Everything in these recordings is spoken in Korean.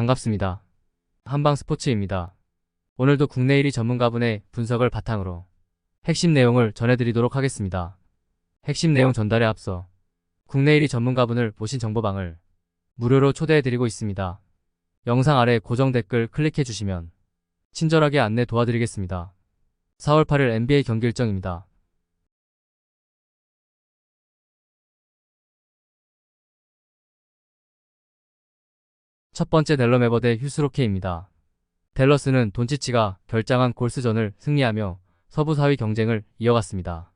반갑습니다. 한방스포츠입니다. 오늘도 국내 1위 전문가분의 분석을 바탕으로 핵심 내용을 전해드리도록 하겠습니다. 핵심 내용 전달에 앞서 국내 1위 전문가분을 모신 정보방을 무료로 초대해드리고 있습니다. 영상 아래 고정 댓글 클릭해주시면 친절하게 안내 도와드리겠습니다. 4월 8일 NBA 경기 일정입니다. 첫 번째 댈러메버 대 휴스로케입니다. 댈러스는 돈치치가 결장한 골스전을 승리하며 서부 4위 경쟁을 이어갔습니다.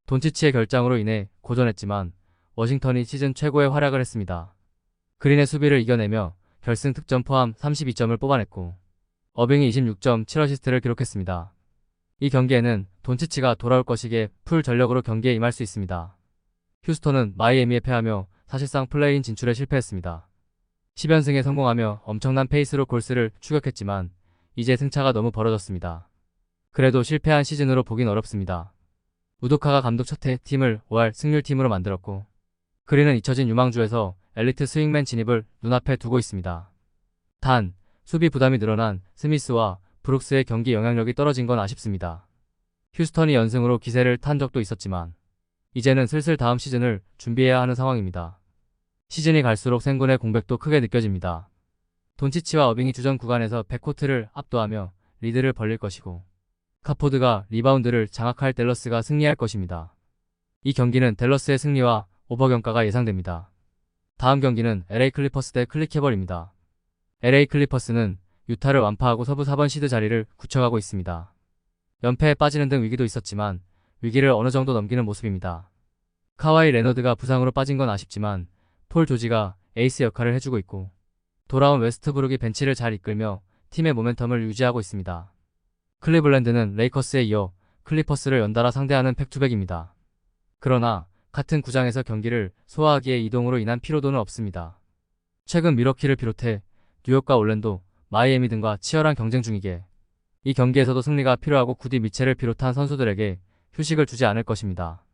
돈치치의 결장으로 인해 고전했지만 워싱턴이 시즌 최고의 활약을 했습니다. 그린의 수비를 이겨내며 결승 득점 포함 32점을 뽑아냈고 어빙이 26점 7어시스트를 기록했습니다. 이 경기에는 돈치치가 돌아올 것이기에 풀 전력으로 경기에 임할 수 있습니다. 휴스턴은 마이애미에 패하며 사실상 플레이인 진출에 실패했습니다. 10연승에 성공하며 엄청난 페이스로 골스를 추격했지만 이제 승차가 너무 벌어졌습니다. 그래도 실패한 시즌으로 보긴 어렵습니다. 우도카가 감독 첫해 팀을 5할 승률팀으로 만들었고 그린은 잊혀진 유망주에서 엘리트 스윙맨 진입을 눈앞에 두고 있습니다. 단, 수비 부담이 늘어난 스미스와 브룩스의 경기 영향력이 떨어진 건 아쉽습니다. 휴스턴이 연승으로 기세를 탄 적도 있었지만 이제는 슬슬 다음 시즌을 준비해야 하는 상황입니다. 시즌이 갈수록 생군의 공백도 크게 느껴집니다. 돈치치와 어빙이 주전 구간에서 백코트를 압도하며 리드를 벌릴 것이고 카포드가 리바운드를 장악할 댈러스가 승리할 것입니다. 이 경기는 댈러스의 승리와 오버경가가 예상됩니다. 다음 경기는 LA 클리퍼스 대 클리캐벌입니다. LA 클리퍼스는 유타를 완파하고 서부 4번 시드 자리를 굳혀가고 있습니다. 연패에 빠지는 등 위기도 있었지만 위기를 어느 정도 넘기는 모습입니다. 카와이 레너드가 부상으로 빠진 건 아쉽지만 폴 조지가 에이스 역할을 해주고 있고 돌아온 웨스트브룩이 벤치를 잘 이끌며 팀의 모멘텀을 유지하고 있습니다. 클리블랜드는 레이커스에 이어 클리퍼스를 연달아 상대하는 백투백입니다. 그러나 같은 구장에서 경기를 소화하기에 이동으로 인한 피로도는 없습니다. 최근 미러키를 비롯해 뉴욕과 올랜도, 마이애미 등과 치열한 경쟁 중이기에 이 경기에서도 승리가 필요하고 구디 미첼을 비롯한 선수들에게 휴식을 주지 않을 것입니다.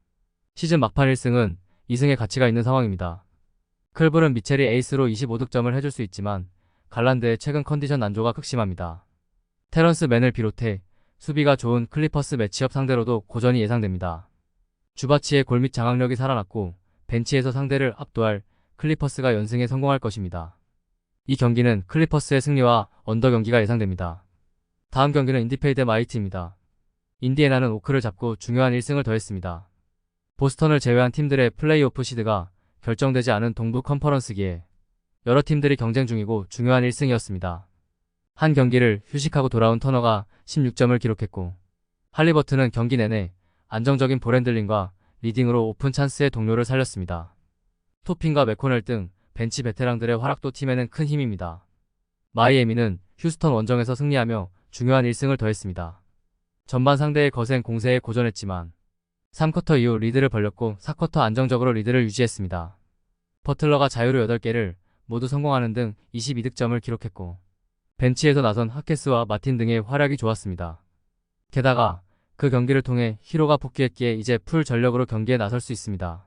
시즌 막판 1승은 2승의 가치가 있는 상황입니다. 클블은 미첼이 에이스로 25득점을 해줄 수 있지만 갈란드의 최근 컨디션 난조가 극심합니다. 테런스 맨을 비롯해 수비가 좋은 클리퍼스 매치업 상대로도 고전이 예상됩니다. 주바치의 골밑 장악력이 살아났고 벤치에서 상대를 압도할 클리퍼스가 연승에 성공할 것입니다. 이 경기는 클리퍼스의 승리와 언더 경기가 예상됩니다. 다음 경기는 인디페이 대 마이티입니다. 인디애나는 오크를 잡고 중요한 1승을 더했습니다. 보스턴을 제외한 팀들의 플레이오프 시드가 결정되지 않은 동부 컨퍼런스기에 여러 팀들이 경쟁 중이고 중요한 1승이었습니다. 한 경기를 휴식하고 돌아온 터너가 16점을 기록했고 할리버튼은 경기 내내 안정적인 볼핸들링과 리딩으로 오픈 찬스의 동료를 살렸습니다. 토핀과 맥코넬 등 벤치 베테랑들의 활약도 팀에는 큰 힘입니다. 마이애미는 휴스턴 원정에서 승리하며 중요한 1승을 더했습니다. 전반 상대의 거센 공세에 고전했지만 3쿼터 이후 리드를 벌렸고 4쿼터 안정적으로 리드를 유지했습니다. 버틀러가 자유로 8개를 모두 성공하는 등 22득점을 기록했고 벤치에서 나선 하케스와 마틴 등의 활약이 좋았습니다. 게다가 그 경기를 통해 히로가 복귀했기에 이제 풀 전력으로 경기에 나설 수 있습니다.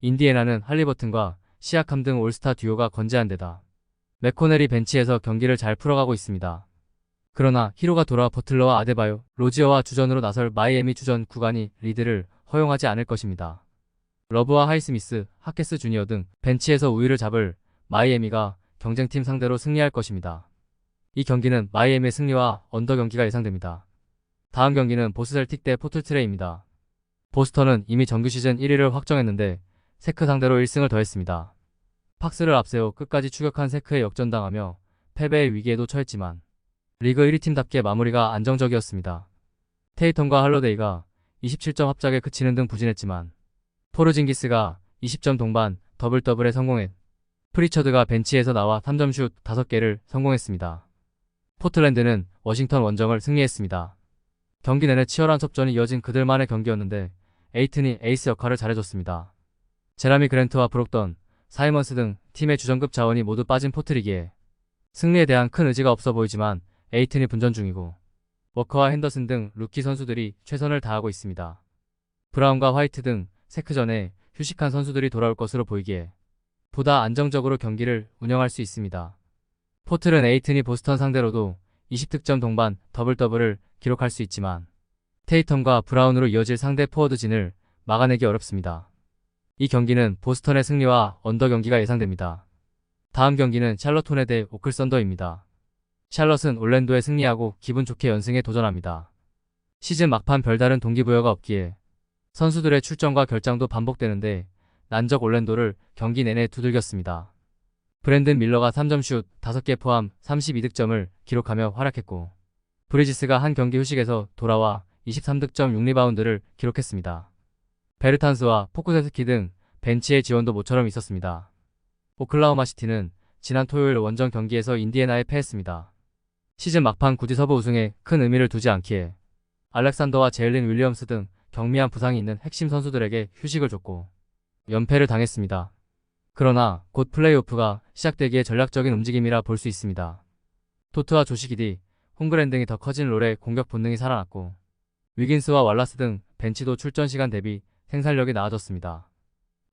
인디애나는 할리버튼과 시아캄 등 올스타 듀오가 건재한 데다 맥코넬이 벤치에서 경기를 잘 풀어가고 있습니다. 그러나 히로가 돌아와 버틀러와 아데바요, 로지어와 주전으로 나설 마이애미 주전 구간이 리드를 허용하지 않을 것입니다. 러브와 하이스미스, 하케스 주니어 등 벤치에서 우위를 잡을 마이애미가 경쟁팀 상대로 승리할 것입니다. 이 경기는 마이애미의 승리와 언더 경기가 예상됩니다. 다음 경기는 보스 셀틱 대 포틀트레이입니다. 보스턴은 이미 정규 시즌 1위를 확정했는데 세크 상대로 1승을 더했습니다. 팍스를 앞세워 끝까지 추격한 세크에 역전당하며 패배의 위기에도 처했지만 리그 1위 팀답게 마무리가 안정적이었습니다. 테이텀과 할러데이가 27점 합작에 그치는 등 부진했지만 포르징기스가 20점 동반 더블더블에 성공했 프리처드가 벤치에서 나와 3점슛 5개를 성공했습니다. 포틀랜드는 워싱턴 원정을 승리했습니다. 경기 내내 치열한 접전이 이어진 그들만의 경기였는데 에이튼이 에이스 역할을 잘해줬습니다. 제라미 그랜트와 브록던, 사이먼스 등 팀의 주전급 자원이 모두 빠진 포트리기에 승리에 대한 큰 의지가 없어 보이지만 에이튼이 분전 중이고 워커와 핸더슨 등 루키 선수들이 최선을 다하고 있습니다. 브라운과 화이트 등 세크전에 휴식한 선수들이 돌아올 것으로 보이기에 보다 안정적으로 경기를 운영할 수 있습니다. 포틀은 에이튼이 보스턴 상대로도 20득점 동반 더블더블을 기록할 수 있지만 테이텀과 브라운으로 이어질 상대 포워드진을 막아내기 어렵습니다. 이 경기는 보스턴의 승리와 언더 경기가 예상됩니다. 다음 경기는 샬럿 호넷 대 오클 썬더입니다. 샬럿은 올랜도에 승리하고 기분 좋게 연승에 도전합니다. 시즌 막판 별다른 동기부여가 없기에 선수들의 출전과 결장도 반복되는데 난적 올랜도를 경기 내내 두들겼습니다. 브랜든 밀러가 3점슛 5개 포함 32득점을 기록하며 활약했고 브리지스가 한 경기 휴식에서 돌아와 23득점 6리바운드를 기록했습니다. 베르탄스와 포쿠세스키 등 벤치의 지원도 모처럼 있었습니다. 오클라호마 시티는 지난 토요일 원정 경기에서 인디애나에 패했습니다. 시즌 막판 굳이 서부 우승에 큰 의미를 두지 않기에 알렉산더와 제일린 윌리엄스 등 경미한 부상이 있는 핵심 선수들에게 휴식을 줬고 연패를 당했습니다. 그러나 곧 플레이오프가 시작되기에 전략적인 움직임이라 볼 수 있습니다. 토트와 조시 기디, 홈그랜 등이 더 커진 롤에 공격 본능이 살아났고 위긴스와 왈라스 등 벤치도 출전 시간 대비 생산력이 나아졌습니다.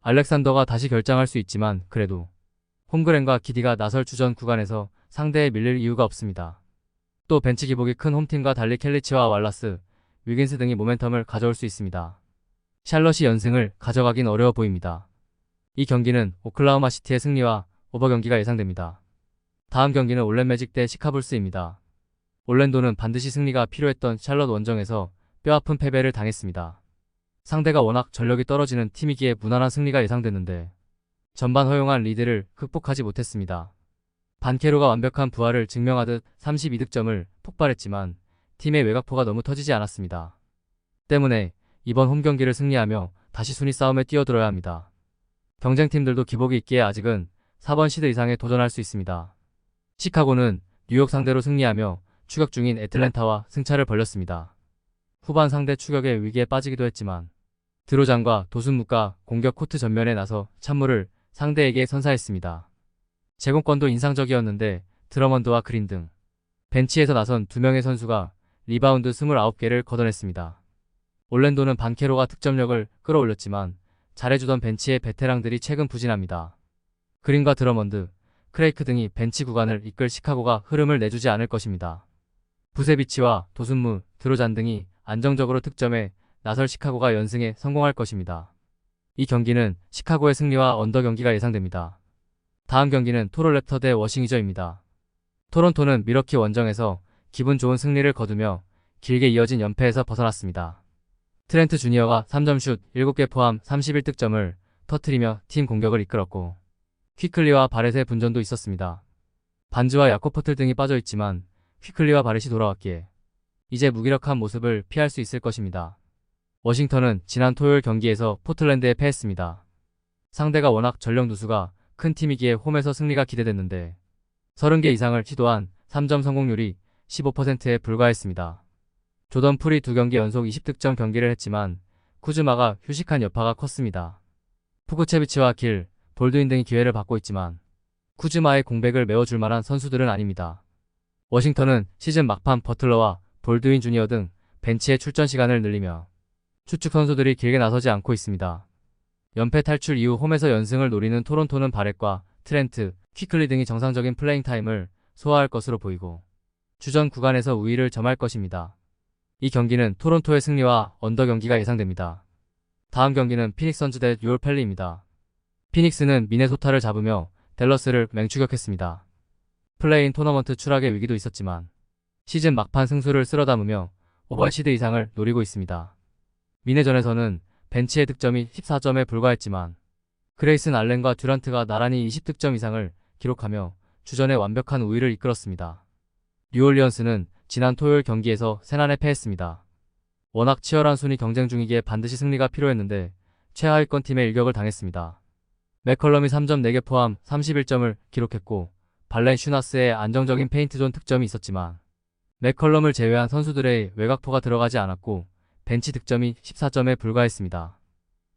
알렉산더가 다시 결장할 수 있지만 그래도 홈그랜과 기디가 나설 주전 구간에서 상대에 밀릴 이유가 없습니다. 또 벤치 기복이 큰 홈팀과 달리 켈리치와 왈라스, 위긴스 등이 모멘텀을 가져올 수 있습니다. 샬럿이 연승을 가져가긴 어려워 보입니다. 이 경기는 오클라호마 시티의 승리와 오버 경기가 예상됩니다. 다음 경기는 올랜 매직 대 시카불스입니다. 올랜도는 반드시 승리가 필요했던 샬럿 원정에서 뼈아픈 패배를 당했습니다. 상대가 워낙 전력이 떨어지는 팀이기에 무난한 승리가 예상됐는데 전반 허용한 리드를 극복하지 못했습니다. 반케로가 완벽한 부활을 증명하듯 32득점을 폭발했지만 팀의 외곽포가 너무 터지지 않았습니다. 때문에 이번 홈 경기를 승리하며 다시 순위 싸움에 뛰어들어야 합니다. 경쟁팀들도 기복이 있기에 아직은 4번 시드 이상에 도전할 수 있습니다. 시카고는 뉴욕 상대로 승리하며 추격 중인 애틀랜타와 승차를 벌렸습니다. 후반 상대 추격의 위기에 빠지기도 했지만 드로잔과 도순무가 공격 코트 전면에 나서 찬물을 상대에게 선사했습니다. 제공권도 인상적이었는데 드러먼드와 그린 등 벤치에서 나선 2명의 선수가 리바운드 29개를 걷어냈습니다. 올랜도는 반케로가 득점력을 끌어올렸지만 잘해주던 벤치의 베테랑들이 최근 부진합니다. 그린과 드러먼드, 크레이크 등이 벤치 구간을 이끌 시카고가 흐름을 내주지 않을 것입니다. 부세비치와 도순무, 드로잔 등이 안정적으로 득점해 나설 시카고가 연승에 성공할 것입니다. 이 경기는 시카고의 승리와 언더 경기가 예상됩니다. 다음 경기는 토론토 랩터 대 워싱 위저입니다. 토론토는 미러키 원정에서 기분 좋은 승리를 거두며 길게 이어진 연패에서 벗어났습니다. 트렌트 주니어가 3점슛 7개 포함 31득점을 터뜨리며 팀 공격을 이끌었고 퀴클리와 바렛의 분전도 있었습니다. 반즈와 야코포틀 등이 빠져있지만 퀴클리와 바렛이 돌아왔기에 이제 무기력한 모습을 피할 수 있을 것입니다. 워싱턴은 지난 토요일 경기에서 포틀랜드에 패했습니다. 상대가 워낙 전력 누수가 큰 팀이기에 홈에서 승리가 기대됐는데 30개 이상을 시도한 3점 성공률이 15%에 불과했습니다. 조던 풀이 2경기 연속 20득점 경기를 했지만 쿠즈마가 휴식한 여파가 컸습니다. 푸구체비치와 길, 볼드윈 등이 기회를 받고 있지만 쿠즈마의 공백을 메워줄 만한 선수들은 아닙니다. 워싱턴은 시즌 막판 버틀러와 볼드윈 주니어 등 벤치의 출전 시간을 늘리며 추측 선수들이 길게 나서지 않고 있습니다. 연패 탈출 이후 홈에서 연승을 노리는 토론토는 바렛과 트렌트, 퀴클리 등이 정상적인 플레잉 타임을 소화할 것으로 보이고 주전 구간에서 우위를 점할 것입니다. 이 경기는 토론토의 승리와 언더 경기가 예상됩니다. 다음 경기는 피닉스 선즈 대 뉴올 펠리입니다. 피닉스는 미네소타를 잡으며 댈러스를 맹추격했습니다. 플레이인 토너먼트 추락의 위기도 있었지만 시즌 막판 승수를 쓸어담으며 오버시드 이상을 노리고 있습니다. 미네전에서는 벤치의 득점이 14점에 불과했지만 그레이슨 알렌과 듀란트가 나란히 20득점 이상을 기록하며 주전에 완벽한 우위를 이끌었습니다. 뉴올리언스는 지난 토요일 경기에서 세난에 패했습니다. 워낙 치열한 순위 경쟁 중이기에 반드시 승리가 필요했는데 최하위권 팀의 일격을 당했습니다. 맥컬럼이 3점 4개 포함 31점을 기록했고 발렌슈나스의 안정적인 페인트존 득점이 있었지만 맥컬럼을 제외한 선수들의 외곽포가 들어가지 않았고 벤치 득점이 14점에 불과했습니다.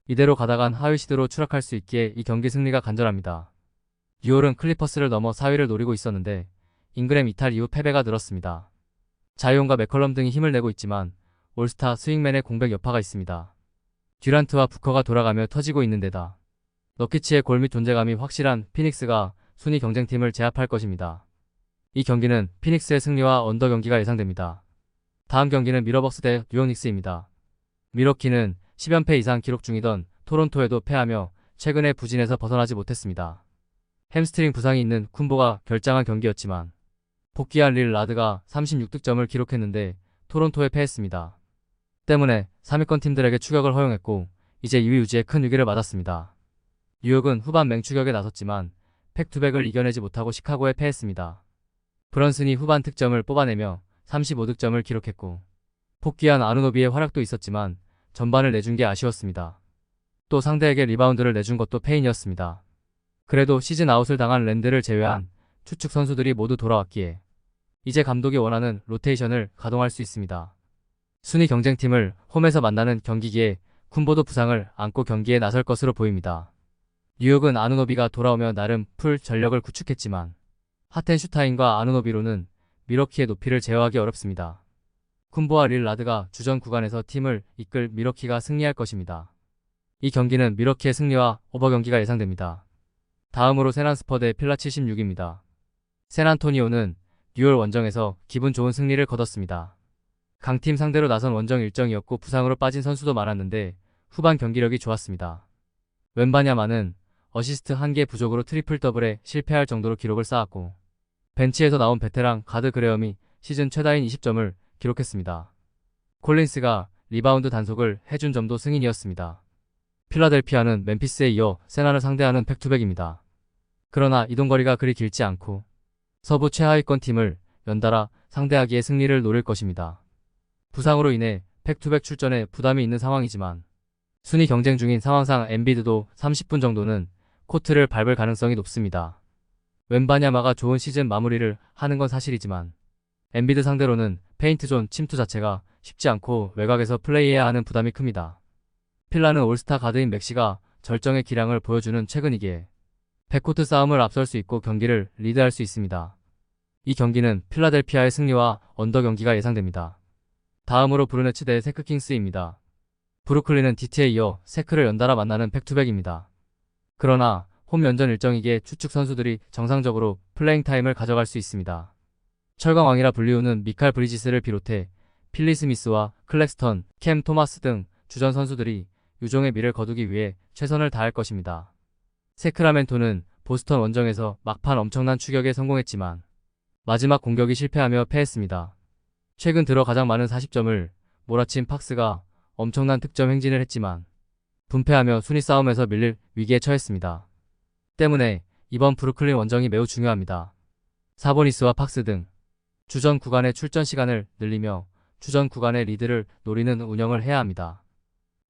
이대로 가다간 하위 시드로 추락할 수 있기에 이 경기 승리가 간절합니다. 뉴올은 클리퍼스를 넘어 4위를 노리고 있었는데 잉그램 이탈 이후 패배가 늘었습니다. 자이온과 맥컬럼 등이 힘을 내고 있지만 올스타 스윙맨의 공백 여파가 있습니다. 듀란트와 부커가 돌아가며 터지고 있는 데다 너키치의 골 및 존재감이 확실한 피닉스가 순위 경쟁팀을 제압할 것입니다. 이 경기는 피닉스의 승리와 언더 경기가 예상됩니다. 다음 경기는 밀워벅스 대 뉴욕 닉스입니다. 밀워키는 10연패 이상 기록 중이던 토론토에도 패하며 최근에 부진에서 벗어나지 못했습니다. 햄스트링 부상이 있는 쿤보가 결장한 경기였지만 복귀한 릴라드가 36득점을 기록했는데 토론토에 패했습니다. 때문에 3위권 팀들에게 추격을 허용했고 이제 2위 유지에 큰 위기를 맞았습니다. 뉴욕은 후반 맹추격에 나섰지만 팩투백을 이겨내지 못하고 시카고에 패했습니다. 브런슨이 후반 득점을 뽑아내며 35득점을 기록했고 복귀한 아누노비의 활약도 있었지만 전반을 내준 게 아쉬웠습니다. 또 상대에게 리바운드를 내준 것도 페인이었습니다. 그래도 시즌 아웃을 당한 랜드를 제외한 추측 선수들이 모두 돌아왔기에 이제 감독이 원하는 로테이션을 가동할 수 있습니다. 순위 경쟁팀을 홈에서 만나는 경기기에 쿤보도 부상을 안고 경기에 나설 것으로 보입니다. 뉴욕은 아누노비가 돌아오며 나름 풀 전력을 구축했지만 하텐슈타인과 아누노비로는 밀워키의 높이를 제어하기 어렵습니다. 쿤보와 릴라드가 주전 구간에서 팀을 이끌 밀워키가 승리할 것입니다. 이 경기는 밀워키의 승리와 오버 경기가 예상됩니다. 다음으로 샌안스퍼 대 필라 76입니다. 샌안토니오는 뉴욕 원정에서 기분 좋은 승리를 거뒀습니다. 강팀 상대로 나선 원정 일정이었고 부상으로 빠진 선수도 많았는데 후반 경기력이 좋았습니다. 웬바냐마는 어시스트 1개 부족으로 트리플 더블에 실패할 정도로 기록을 쌓았고 벤치에서 나온 베테랑 가드 그레엄이 시즌 최다인 20점을 기록했습니다. 콜린스가 리바운드 단속을 해준 점도 승인이었습니다. 필라델피아는 멤피스에 이어 세나를 상대하는 팩투백입니다. 그러나 이동거리가 그리 길지 않고 서부 최하위권 팀을 연달아 상대하기에 승리를 노릴 것입니다. 부상으로 인해 팩투백 출전에 부담이 있는 상황이지만 순위 경쟁 중인 상황상 엠비드도 30분 정도는 코트를 밟을 가능성이 높습니다. 웬바냐마가 좋은 시즌 마무리를 하는 건 사실이지만 엠비드 상대로는 페인트존 침투 자체가 쉽지 않고 외곽에서 플레이해야 하는 부담이 큽니다. 필라는 올스타 가드인 맥시가 절정의 기량을 보여주는 최근이기에 백코트 싸움을 앞설 수 있고 경기를 리드할 수 있습니다. 이 경기는 필라델피아의 승리와 언더 경기가 예상됩니다. 다음으로 브루네츠 대 세크킹스입니다. 브루클린은 DT에 이어 세크를 연달아 만나는 백투백입니다. 그러나 홈 연전 일정이기에 추측 선수들이 정상적으로 플레잉 타임을 가져갈 수 있습니다. 철강왕이라 불리우는 미칼 브리지스를 비롯해 필리 스미스와 클렉스턴, 캠 토마스 등 주전 선수들이 유종의 미를 거두기 위해 최선을 다할 것입니다. 세크라멘토는 보스턴 원정에서 막판 엄청난 추격에 성공했지만 마지막 공격이 실패하며 패했습니다. 최근 들어 가장 많은 40점을 몰아친 팍스가 엄청난 득점 행진을 했지만 분패하며 순위 싸움에서 밀릴 위기에 처했습니다. 때문에 이번 브루클린 원정이 매우 중요합니다. 사보니스와 팍스 등 주전 구간의 출전 시간을 늘리며 주전 구간의 리드를 노리는 운영을 해야 합니다.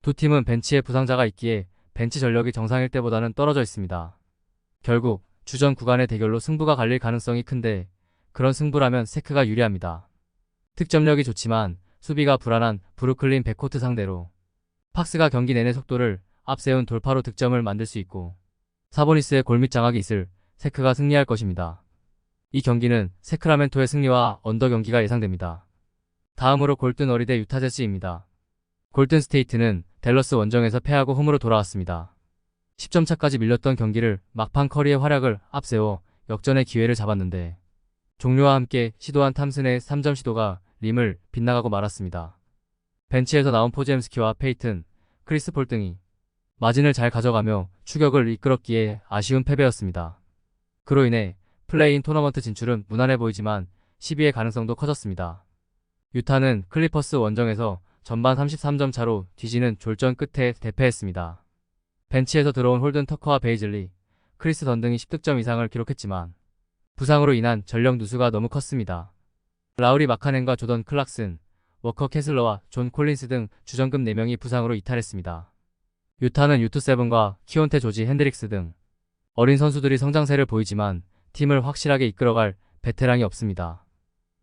두 팀은 벤치에 부상자가 있기에 벤치 전력이 정상일 때보다는 떨어져 있습니다. 결국 주전 구간의 대결로 승부가 갈릴 가능성이 큰데 그런 승부라면 세크가 유리합니다. 득점력이 좋지만 수비가 불안한 브루클린 백코트 상대로 팍스가 경기 내내 속도를 앞세운 돌파로 득점을 만들 수 있고 사보니스의 골밑 장악이 있을 세크가 승리할 것입니다. 이 경기는 세크라멘토의 승리와 언더 경기가 예상됩니다. 다음으로 골든 어리 대 유타 재즈입니다. 골든 스테이트는 댈러스 원정에서 패하고 홈으로 돌아왔습니다. 10점 차까지 밀렸던 경기를 막판 커리의 활약을 앞세워 역전의 기회를 잡았는데 종료와 함께 시도한 탐슨의 3점 시도가 림을 빗나가고 말았습니다. 벤치에서 나온 포제엠스키와 페이튼, 크리스 폴 등이 마진을 잘 가져가며 추격을 이끌었기에 아쉬운 패배였습니다. 그로 인해 플레이인 토너먼트 진출은 무난해 보이지만 10위의 가능성도 커졌습니다. 유타는 클리퍼스 원정에서 전반 33점 차로 뒤지는 졸전 끝에 대패했습니다. 벤치에서 들어온 홀든 터커와 베이즐리, 크리스 던 등이 10득점 이상을 기록했지만 부상으로 인한 전력 누수가 너무 컸습니다. 라우리 마카넨과 조던 클락슨, 워커 캐슬러와 존 콜린스 등 주전급 4명이 부상으로 이탈했습니다. 유타는 유투세븐과 키온테 조지 핸드릭스 등 어린 선수들이 성장세를 보이지만 팀을 확실하게 이끌어갈 베테랑이 없습니다.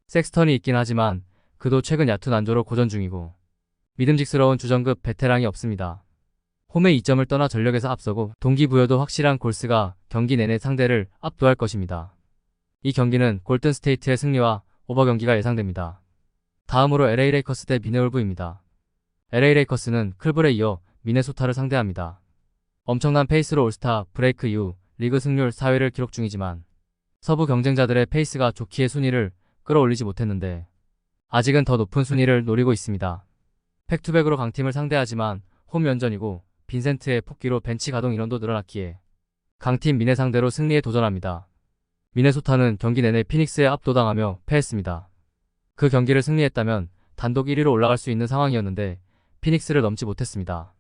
섹스턴이 있긴 하지만 그도 최근 얕은 안조로 고전 중이고 믿음직스러운 주전급 베테랑이 없습니다. 홈에 2점을 떠나 전력에서 앞서고 동기부여도 확실한 골스가 경기 내내 상대를 압도할 것입니다. 이 경기는 골든 스테이트의 승리와 오버 경기가 예상됩니다. 다음으로 LA 레이커스 대 미네올브입니다. LA 레이커스는 클블에 이어 미네소타를 상대합니다. 엄청난 페이스로 올스타 브레이크 이후 리그 승률 4위를 기록 중이지만 서부 경쟁자들의 페이스가 좋기에 순위를 끌어올리지 못했는데 아직은 더 높은 순위를 노리고 있습니다. 백투백으로 강팀을 상대하지만 홈 연전이고 빈센트의 폭기로 벤치 가동 인원도 늘어났기에 강팀 미네 상대로 승리에 도전합니다. 미네소타는 경기 내내 피닉스에 압도당하며 패했습니다. 그 경기를 승리했다면 단독 1위로 올라갈 수 있는 상황이었는데 피닉스를 넘지 못했습니다.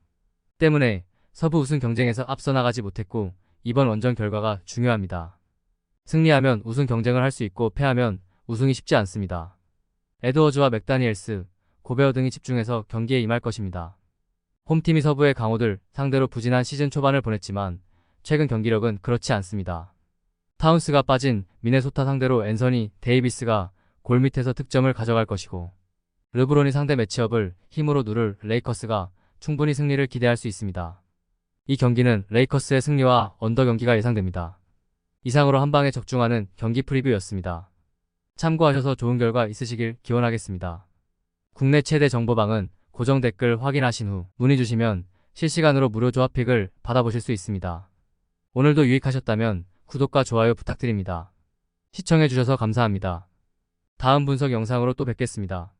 때문에 서부 우승 경쟁에서 앞서 나가지 못했고 이번 원정 결과가 중요합니다. 승리하면 우승 경쟁을 할 수 있고 패하면 우승이 쉽지 않습니다. 에드워즈와 맥다니엘스, 고베어 등이 집중해서 경기에 임할 것입니다. 홈팀이 서부의 강호들 상대로 부진한 시즌 초반을 보냈지만 최근 경기력은 그렇지 않습니다. 타운스가 빠진 미네소타 상대로 앤서니 데이비스가 골 밑에서 득점을 가져갈 것이고 르브론이 상대 매치업을 힘으로 누를 레이커스가 충분히 승리를 기대할 수 있습니다. 이 경기는 레이커스의 승리와 언더 경기가 예상됩니다. 이상으로 한방에 적중하는 경기 프리뷰였습니다. 참고하셔서 좋은 결과 있으시길 기원하겠습니다. 국내 최대 정보방은 고정 댓글 확인하신 후 문의 주시면 실시간으로 무료 조합픽을 받아보실 수 있습니다. 오늘도 유익하셨다면 구독과 좋아요 부탁드립니다. 시청해주셔서 감사합니다. 다음 분석 영상으로 또 뵙겠습니다.